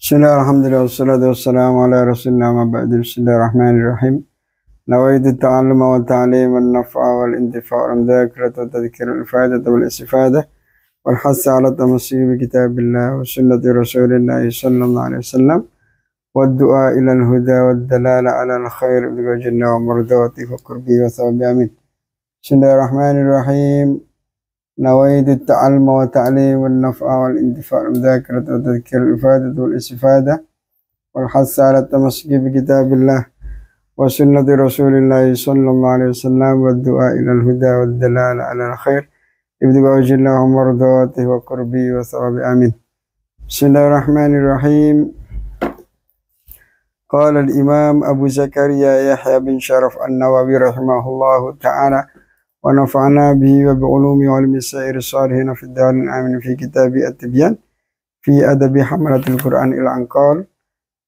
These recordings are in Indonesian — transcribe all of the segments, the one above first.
Bismillah, alhamdulillah, wassalatu wassalamu ala rasulillah ma ba'du. Bismillahirrahmanirrahim. Nawaitu ta'alluma wa ta'lim wa nafa'a wal intifa'a wal mudhakirata wa tadhkira wal ifadata wal istifada wal hassa ala tamassik bi kitabillah wa sunnati rasulillah sallallahu alaihi wasallam wa du'a ila al huda wa dalala ala al khair bi wajhina wa mardati wa qurbi wa thawabi amin. Bismillahirrahmanirrahim. نويت التعلم والتعليم والنفع والانتفاع والمذاكرة وتذكير الإفادة والاستفادة والحث على التمسك بكتاب الله وسنة رسول الله صلى الله عليه وسلم والدعاء إلى الهدى والدلالة على الخير ابتغاء وجه الله ومرضاته وقربه وثواب آمين. بسم الله الرحمن الرحيم. قال الإمام أبو زكريا يحيى بن شرف النووي رحمه الله تعالى ونفعنا به وبعلومه وعلم السائر الصالحين في الدار الآمن في كتاب التبيان في أدب حملة القرآن إلى أنقال.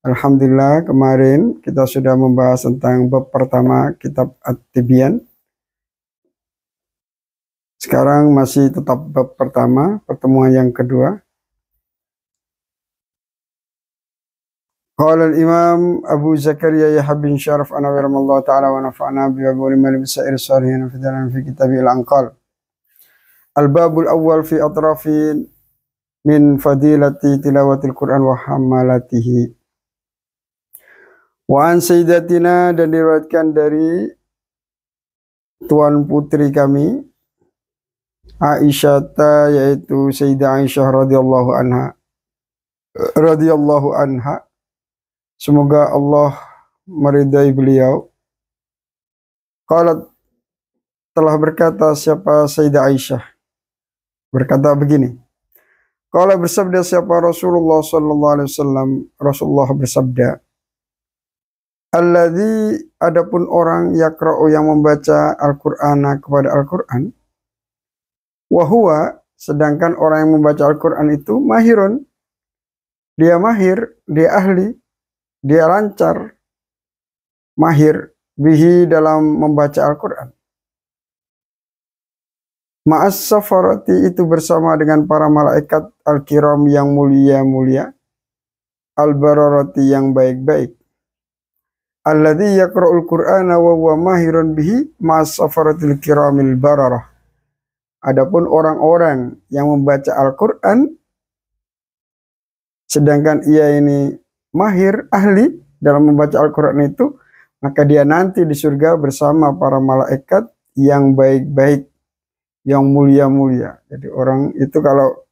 Alhamdulillah, kemarin kita sudah membahas tentang bab pertama kitab At-Tibyan. Sekarang masih tetap bab pertama, pertemuan yang kedua. Qala al-Imam Abu Zakaria Yahya bin Syaraf anawaramallahu ta'ala wa nafa'na bi wabi'ulimali bisairi salihin fi dalam fi kitabil anqal. Al-babul awal fi atrafin min fadilati tilawatil Qur'an wa hamalatihi. Wa an sayyidatina, dan diriwayatkan dari tuan putri kami Aisyah, yaitu Sayyidah Aisyah radhiyallahu anha. Semoga Allah meridai beliau. Qalat, telah berkata siapa Sayyidah Aisyah, berkata begini. Qala, bersabda siapa Rasulullah sallallahu alaihi wasallam, Rasulullah bersabda, alladzi, adapun orang yaqra'u yang membaca Al-Qur'ana kepada Al-Qur'an, wa huwa, sedangkan orang yang membaca Al-Qur'an itu mahirun, dia mahir, dia ahli, dia lancar, mahir, bihi, dalam membaca Al-Quran. Ma'as safarati, itu bersama dengan para malaikat al-kiram yang mulia-mulia, al-bararati, yang baik-baik. Alladzi yaqra'ul Qur'ana wa huwa mahirun bihi ma'as safaratil kiramil bararah. Adapun orang-orang yang membaca Al-Quran sedangkan ia ini mahir, ahli dalam membaca Al-Quran itu, maka dia nanti di surga bersama para malaikat yang baik-baik, yang mulia-mulia. Jadi orang itu kalau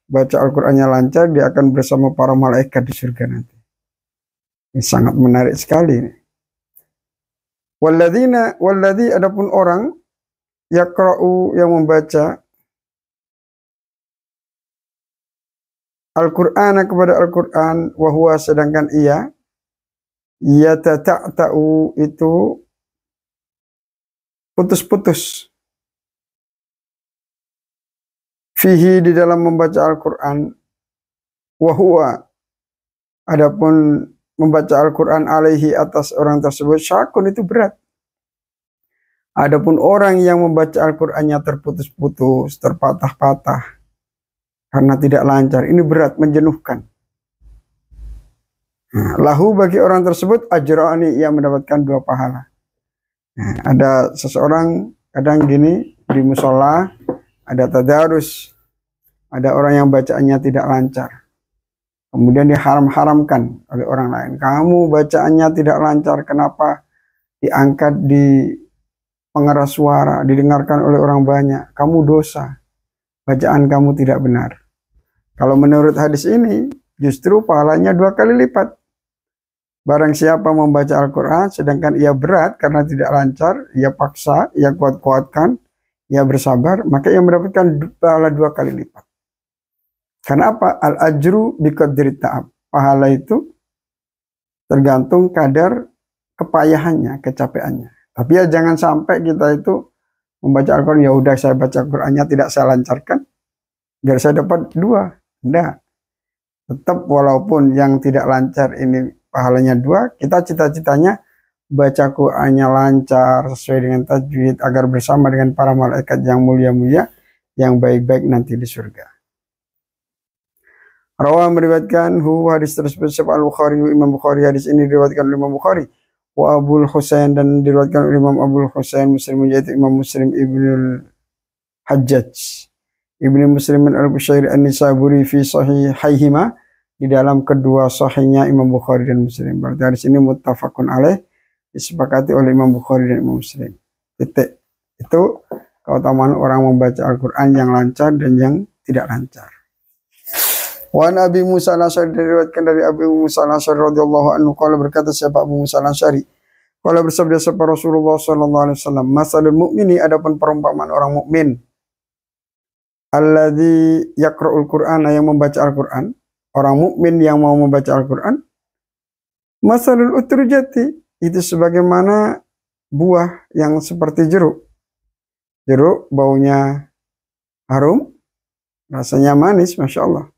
baca Al-Qurannya lancar, dia akan bersama para malaikat di surga nanti. Ini sangat menarik sekali. Walladzi, adapun orang yaqra'u yang membaca Al-Qur'an kepada Al-Qur'an, wahwa, sedangkan ia yatata'ta'u, itu putus-putus, fihi, di dalam membaca Al-Qur'an, wahwa, adapun membaca Al-Qur'an, alaihi, atas orang tersebut, syakun, itu berat. Adapun orang yang membaca Al-Qur'annya terputus-putus, terpatah-patah karena tidak lancar, ini berat, menjenuhkan. Lahu, bagi orang tersebut, ajrani, ia mendapatkan 2 pahala. Ada seseorang kadang gini di musola, ada tadarus, ada orang yang bacaannya tidak lancar, kemudian diharam-haramkan oleh orang lain. Kamu bacaannya tidak lancar, kenapa diangkat di pengeras suara, didengarkan oleh orang banyak? Kamu dosa, bacaan kamu tidak benar. Kalau menurut hadis ini, justru pahalanya 2 kali lipat. Barang siapa membaca Al-Quran sedangkan ia berat karena tidak lancar, ia paksa, ia kuat-kuatkan, ia bersabar, maka ia mendapatkan pahala 2 kali lipat. Karena apa? Al-ajru biqadri ta'ab. Pahala itu tergantung kadar kepayahannya, kecapeannya. Tapi ya jangan sampai kita itu membaca Al-Quran, ya udah saya baca Al-Qurannya tidak saya lancarkan, biar saya dapat 2. Tidak. Tetap walaupun yang tidak lancar ini pahalanya 2, kita cita-citanya baca Qur'annya lancar sesuai dengan tajwid agar bersama dengan para malaikat yang mulia-mulia, yang baik-baik nanti di surga. Rawa meriwayatkan hadis tersebut sapa Al-Bukhari, Imam Bukhari. Hadis ini diriwayatkan oleh Imam Bukhari. Wa Abul Husain, dan diriwayatkan oleh Imam Abul Husain Muslim, yaitu Imam Muslim Ibnul Hajjaj Ibnu Muslim Al-Bushairi An-Nisaburi fi sahihaihima, di dalam kedua sahihnya Imam Bukhari dan Muslim. Berarti hadis ini muttafaqun alaih, disepakati oleh Imam Bukhari dan Imam Muslim. Titik. Itu keutamaan orang membaca Al-Quran yang lancar dan yang tidak lancar. Wa Nabi Musa al-Asy'ari, diriwayatkan dari Abu Musa al-Asy'ari radhiyallahu anhu, qala, berkata siapa Abu Musa al-Asy'ari, qala bersabda siapa Rasulullah sallallahu alaihi wasallam, masalul mu'mini, adapun perumpamaan orang mukmin, alladzi yaqra'ul Qur'ana, yang membaca Al-Qur'an, orang mukmin yang mau membaca Al-Qur'an, masalul utrujati, itu sebagaimana buah yang seperti jeruk. Jeruk baunya harum, rasanya manis, Masya Allah.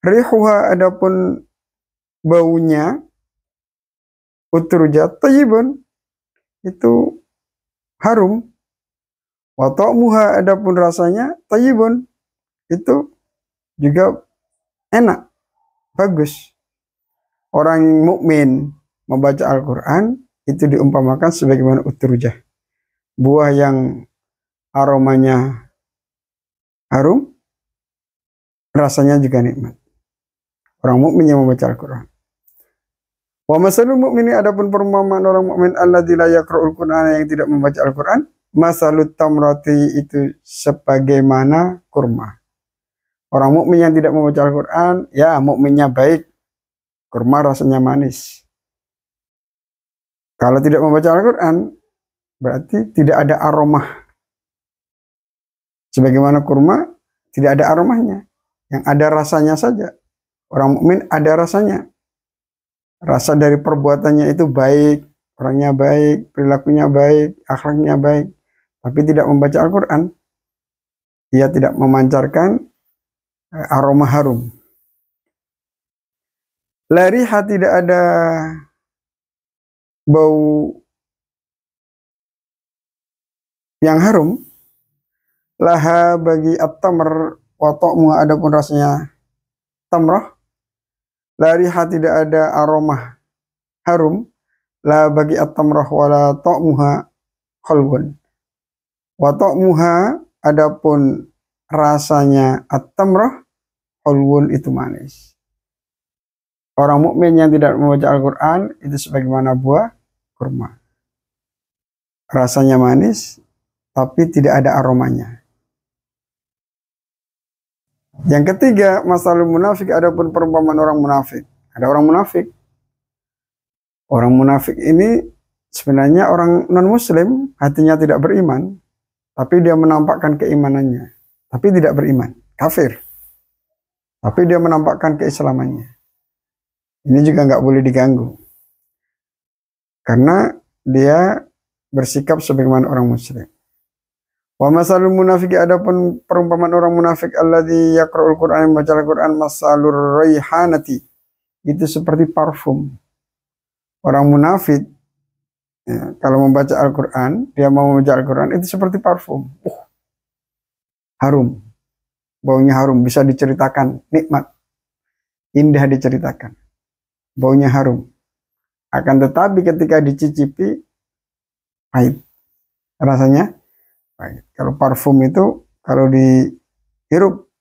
Rihuha, adapun baunya, utrujat tayyibun, itu harum. Wa ta'muha, adapun rasanya, tayyibun, itu juga enak, bagus. Orang mukmin membaca Al-Quran itu diumpamakan sebagaimana utrujah, buah yang aromanya harum, rasanya juga nikmat. Orang mukmin yang membaca Al-Quran. Wa masalul mu'mini, adapun perumpamaan orang mukmin alladzi la yaqra'ul Qur'ana, yang tidak membaca Al-Quran, masalut tamrati, itu sebagaimana kurma. Orang mukmin yang tidak membaca Al-Quran, ya mukminnya baik, kurma rasanya manis. Kalau tidak membaca Al-Quran, berarti tidak ada aroma. Sebagaimana kurma tidak ada aromanya, yang ada rasanya saja. Orang mukmin ada rasanya. Rasa dari perbuatannya itu baik, orangnya baik, perilakunya baik, akhlaknya baik, tapi tidak membaca Al-Quran, dia tidak memancarkan aroma harum. La riha, tidak ada bau yang harum. Laha, bagi at-tamr, wa ta'muha, adapun rasanya tamrah. La riha, tidak ada aroma harum. La, bagi at-tamrah, wa la ta'muha khalbun. Wa ta'muha, adapun rasanya at-tamrah, khalbun, itu manis. Orang mukmin yang tidak membaca Al-Quran itu sebagaimana buah kurma. Rasanya manis, tapi tidak ada aromanya. Yang ketiga, masalul munafik, adapun perumpamaan orang munafik. Ada orang munafik. Orang munafik ini sebenarnya orang non-muslim, hatinya tidak beriman, tapi dia menampakkan keimanannya, tapi tidak beriman, kafir. Tapi dia menampakkan keislamannya. Ini juga nggak boleh diganggu, karena dia bersikap sebagaimana orang muslim. Wa masalul munafiki, adapun perumpamaan orang munafik, alladzi yaqra'ul Qur'an, membaca Al-Qur'an, masalur raihanati, itu seperti parfum. Orang munafik, ya, kalau membaca Al-Qur'an, dia mau membaca Al-Qur'an, itu seperti parfum. Harum. Baunya harum, bisa diceritakan, nikmat. Indah diceritakan. Baunya harum. Akan tetapi ketika dicicipi, pahit. Rasanya pahit. Kalau parfum itu, kalau dihirup,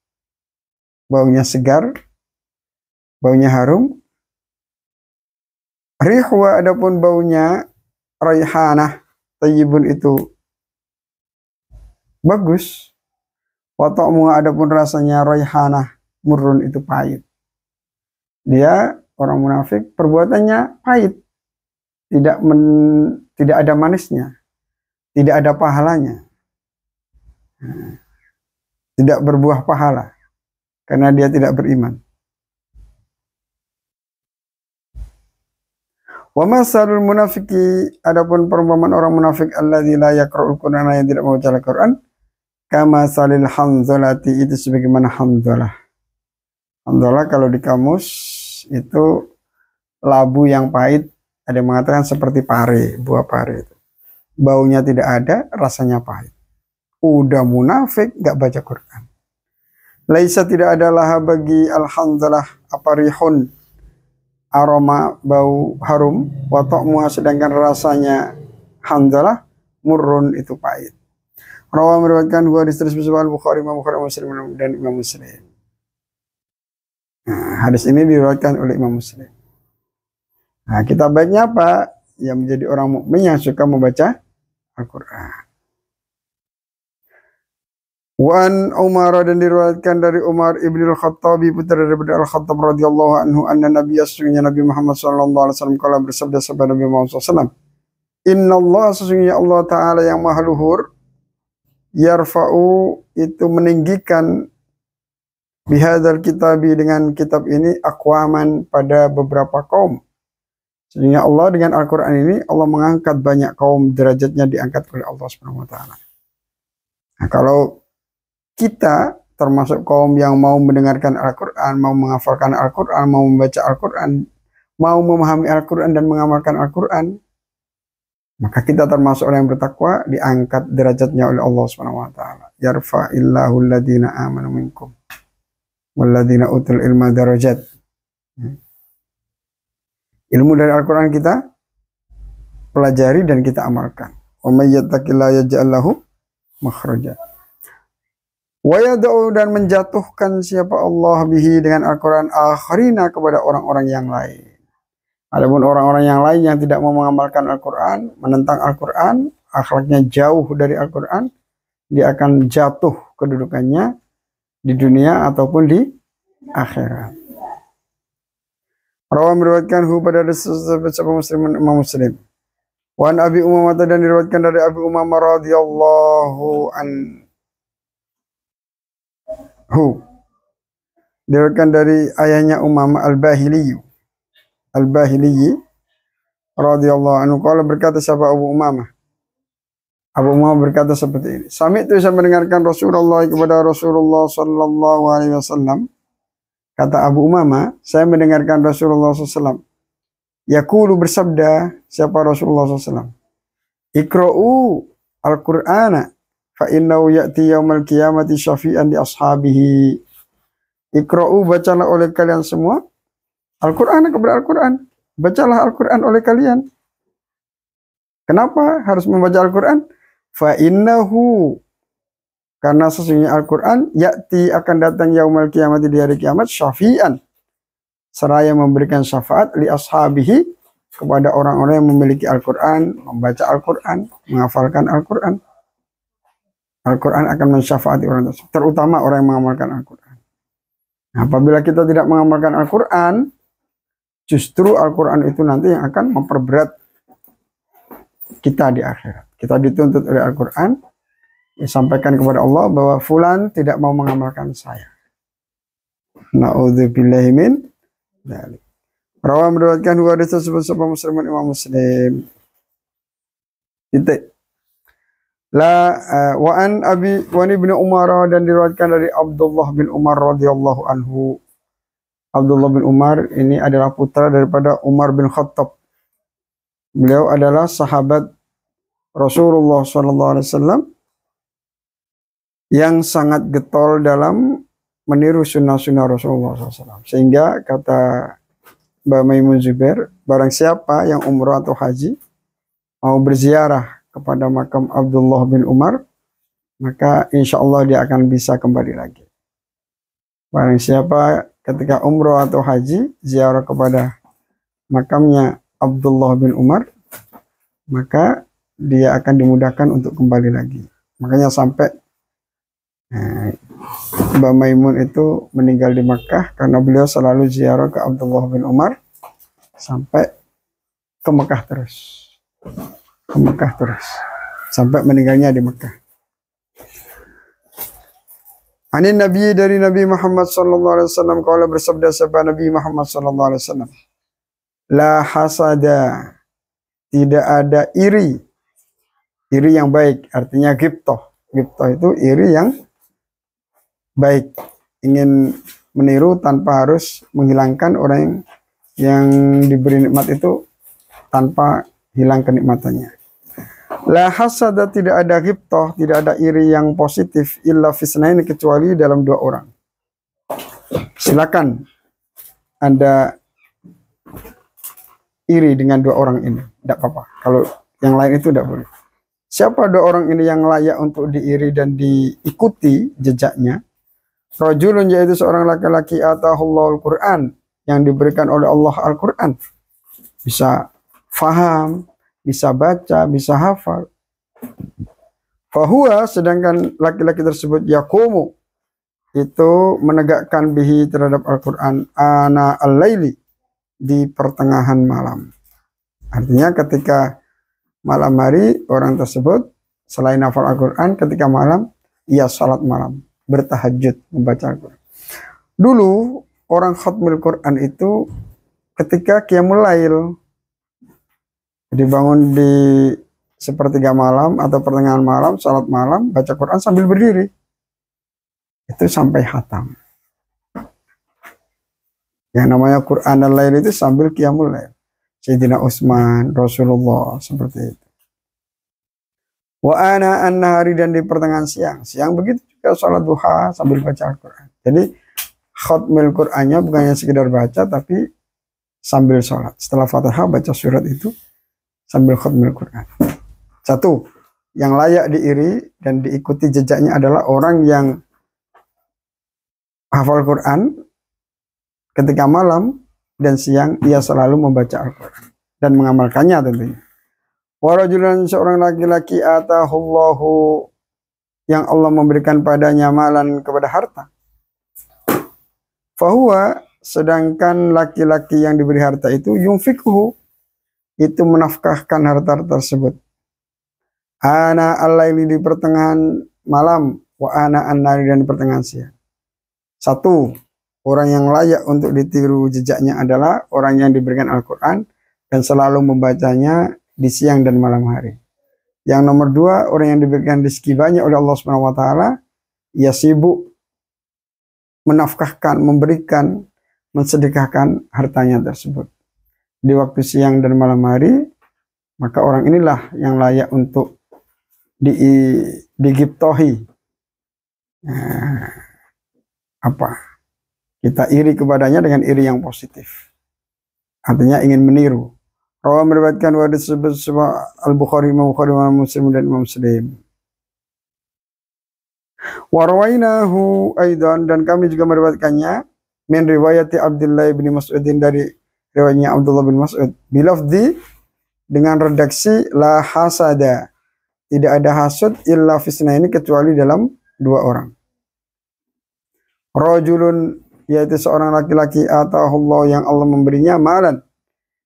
baunya segar, baunya harum. Rihwa, adapun baunya raihanah tayyibun, itu bagus. Wa ta'mu, adapun rasanya raihanah murrun, itu pahit. Dia orang munafik, perbuatannya pahit, tidak ada manisnya, tidak ada pahalanya, tidak berbuah pahala, karena dia tidak beriman. Wa masalul munafiki, adapun perumpamaan orang munafik, alladzi la yaqra'ul Qur'ana, yang tidak membaca Al-Qur'an, kama salil hanzalati, itu sebagaimana hanzalah. Hanzalah kalau di kamus itu labu yang pahit, ada yang mengatakan seperti pare, buah pare itu. Baunya tidak ada, rasanya pahit. Udah munafik, gak baca Quran. Laisa tidak adalah bagi al-hanzalah apa rihun aroma bau harum, wa ta'muha sedangkan rasanya hanzalah murrun itu pahit. Rawa meriwayatkan dua hadis tersebut Bukhari, Imam Bukhari, Muslim dan Imam Muslim. Nah, hadis ini diriwayatkan oleh Imam Muslim. Nah, kita baiknya apa? Yang menjadi orang mukmin yang suka membaca Al-Qur'an. Wan Umar dan diriwayatkan dari Umar ibn al-Khattab putra daripada Al-Khattab radhiyallahu anhu anna Nabi sesungguhnya Nabi Muhammad sallallahu alaihi wasallam kala bersabda sabda Nabi Muhammad sallallahu Inna Allah sesungguhnya Allah Ta'ala yang maha luhur yarfa'u itu meninggikan bihadzal kitabi dengan kitab ini aqwaman pada beberapa kaum. Sehingga Allah dengan Al-Quran ini Allah mengangkat banyak kaum, derajatnya diangkat oleh Allah Subhanahu wa taala. Nah, kalau kita termasuk kaum yang mau mendengarkan Al-Quran, mau menghafalkan Al-Quran, mau membaca Al-Quran, mau memahami Al-Quran dan mengamalkan Al-Quran, maka kita termasuk orang yang bertakwa, diangkat derajatnya oleh Allah Subhanahu wa taala. Yarfa'illahu alladhina amanu minkum walladhina utul ilma darajat. Ilmu dari Al-Quran kita pelajari dan kita amalkan. Wa may yattaqillaha yaj'al lahu makhraja. Wa yad'u dan menjatuhkan siapa Allah bihi dengan Al-Quran akharina kepada orang-orang yang lain. Adapun orang-orang yang lain yang tidak mau mengamalkan Al-Quran, menentang Al-Quran, akhlaknya jauh dari Al-Quran, dia akan jatuh kedudukannya di dunia ataupun di akhirat. Rawa meriwayatkan pada sahabat Imam Muslim. Wan Abi Umamah dan diriwayatkan dari Abi Umamah radhiyallahu anhu. Diriwayatkan dari ayahnya Umamah Al-Bahili radhiyallahu anhu qala berkata sahabat Abu Umamah. Abu Umamah berkata seperti ini. Sami itu saya mendengarkan Rasulullah kepada Rasulullah sallallahu alaihi wasallam. Kata Abu Umamah, saya mendengarkan Rasulullah SAW. Yaqulu bersabda, siapa Rasulullah SAW? Iqra'u al-Qur'ana fa innahu ya'ti yaumal qiyamati syafi'an di ashabihi. Iqra'u bacalah oleh kalian semua Al-Qur'an kepada Al-Qur'an. Bacalah Al-Qur'an oleh kalian. Kenapa harus membaca Al-Qur'an? Fa innahu karena sesungguhnya Al-Quran ya'ti akan datang yaumal kiamat di hari kiamat syafi'an seraya memberikan syafaat li ashabihi kepada orang-orang yang memiliki Al-Quran, membaca Al-Quran, menghafalkan Al-Quran. Al-Quran akan mensyafaati orang tersebut, terutama orang yang mengamalkan Al-Quran. Nah, apabila kita tidak mengamalkan Al-Quran, justru Al-Quran itu nanti yang akan memperberat kita di akhirat. Kita dituntut oleh Al-Quran, disampaikan kepada Allah bahwa fulan tidak mau mengamalkan saya. Na'udzubillahi min dzalik. Rawa meriwayatkan dua hadis tersebut sebuah Muslim dan Imam Muslim. Titik. Wa an ibn Umar dan diriwayatkan dari Abdullah bin Umar radhiyallahu anhu. Abdullah bin Umar ini adalah putra daripada Umar bin Khattab. Beliau adalah sahabat Rasulullah sallallahu alaihi wasallam yang sangat getol dalam meniru sunnah-sunnah Rasulullah SAW. Sehingga kata Mbak Maimun Zubair, barang siapa yang umrah atau haji mau berziarah kepada makam Abdullah bin Umar, maka insya Allah dia akan bisa kembali lagi. Barang siapa ketika umrah atau haji ziarah kepada makamnya Abdullah bin Umar, maka dia akan dimudahkan untuk kembali lagi. Makanya sampai Mbak Maimun itu meninggal di Makkah karena beliau selalu ziarah ke Abdullah bin Umar sampai ke Makkah terus. Ke Makkah terus. Sampai meninggalnya di Makkah. Anin Nabi dari Nabi Muhammad sallallahu alaihi wasallam qala bersabda sabda Nabi Muhammad sallallahu alaihi wasallam. La hasada. Tidak ada iri. Iri yang baik artinya ghibthah. Ghibthah itu iri yang baik, ingin meniru tanpa harus menghilangkan orang yang diberi nikmat itu tanpa hilang kenikmatannya. La hasada tidak ada ghibthah, tidak ada iri yang positif illa fisnain kecuali dalam dua orang. silakan Anda iri dengan dua orang ini, tidak apa-apa. Kalau yang lain itu tidak boleh. Siapa dua orang ini yang layak untuk diiri dan diikuti jejaknya? Rajulun, yaitu seorang laki-laki atahullahul Quran, yang diberikan oleh Allah Al-Quran. Bisa faham, bisa baca, bisa hafal. Fahuwa, sedangkan laki-laki tersebut yaqumu, itu menegakkan bihi terhadap Al-Quran ana al-laili, di pertengahan malam. Artinya ketika malam hari orang tersebut selain hafal Al-Quran, ketika malam ia salat malam, bertahajud membaca Al-Quran. Dulu orang khatmil Quran itu ketika qiyamul lail, dibangun di sepertiga malam atau pertengahan malam, salat malam, baca Quran sambil berdiri. Itu sampai khatam. Yang namanya Quran al-lail itu sambil qiyamul lail. Sayyidina Utsman, Rasulullah, seperti itu. Wa ana an-nahari, dan di pertengahan siang. Siang begitu juga salat duha sambil baca Al-Quran. Jadi khatmil Qurannya bukannya sekedar baca, tapi sambil sholat. Setelah Fatihah baca surat itu sambil khatmil Quran. Satu, yang layak diiri dan diikuti jejaknya adalah orang yang hafal Quran ketika malam dan siang ia selalu membaca Al-Quran dan mengamalkannya tentunya. Warajulan, seorang laki-laki atahullahu, yang Allah memberikan padanya malan, kepada harta. Fahuwa, sedangkan laki-laki yang diberi harta itu yunfikuhu, itu menafkahkan harta tersebut. Ana al-laili, di pertengahan malam, wa ana an-nari, dan di pertengahan siang. Satu, orang yang layak untuk ditiru jejaknya adalah orang yang diberikan Al-Quran dan selalu membacanya di siang dan malam hari. Yang nomor dua, orang yang diberikan rezeki banyak oleh Allah Subhanahu wa taala, ia sibuk menafkahkan, memberikan, mensedekahkan hartanya tersebut di waktu siang dan malam hari. Maka orang inilah yang layak untuk digiptohi. Kita iri kepadanya dengan iri yang positif. Artinya ingin meniru. Rawa meriwayatkan wa disebut Al-Bukhari, Imam Bukhari, Imam Muslim, dan Imam Muslim. Wa rawainahu aidan, dan kami juga meriwayatkannya min riwayati Abdullah bin Mas'udin, dari riwayatnya Abdullah bin Mas'ud, bilafzi, dengan redaksi la hasada, tidak ada hasud illa fisna, ini kecuali dalam dua orang. Rajulun, yaitu seorang laki-laki atahullah, yang Allah memberinya malan,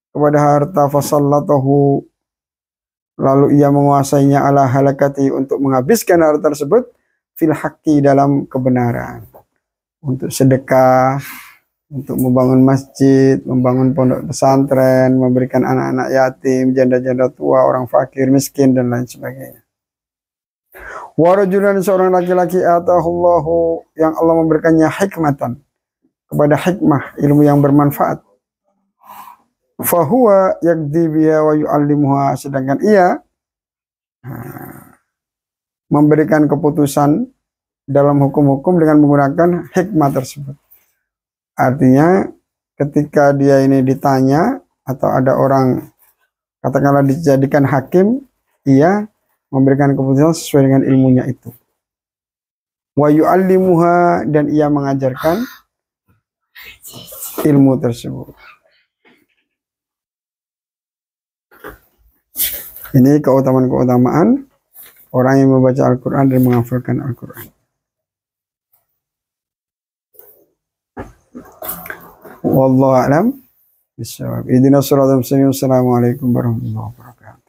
kepada harta, fasallatahu, lalu ia menguasainya, ala halakati, untuk menghabiskan harta tersebut, fil haqqi, dalam kebenaran, untuk sedekah, untuk membangun masjid, membangun pondok pesantren, memberikan anak-anak yatim, janda-janda tua, orang fakir, miskin, dan lain sebagainya. Wa rajulan, seorang laki-laki atahullahu, yang Allah memberikannya hikmatan, kepada hikmah, ilmu yang bermanfaat. Fahuwa yakdi biha wa yu'allimuha, sedangkan ia memberikan keputusan dalam hukum-hukum dengan menggunakan hikmah tersebut. Artinya ketika dia ini ditanya atau ada orang katakanlah dijadikan hakim, ia memberikan keputusan sesuai dengan ilmunya itu. Wa yu'allimuha, dan ia mengajarkan ilmu tersebut. Ini keutamaan-keutamaan orang yang membaca Al-Quran dan menghafalkan Al-Quran. Wallahu a'lam bishawab. Ihdinas siratal mustaqim. Assalamualaikum warahmatullahi wabarakatuh.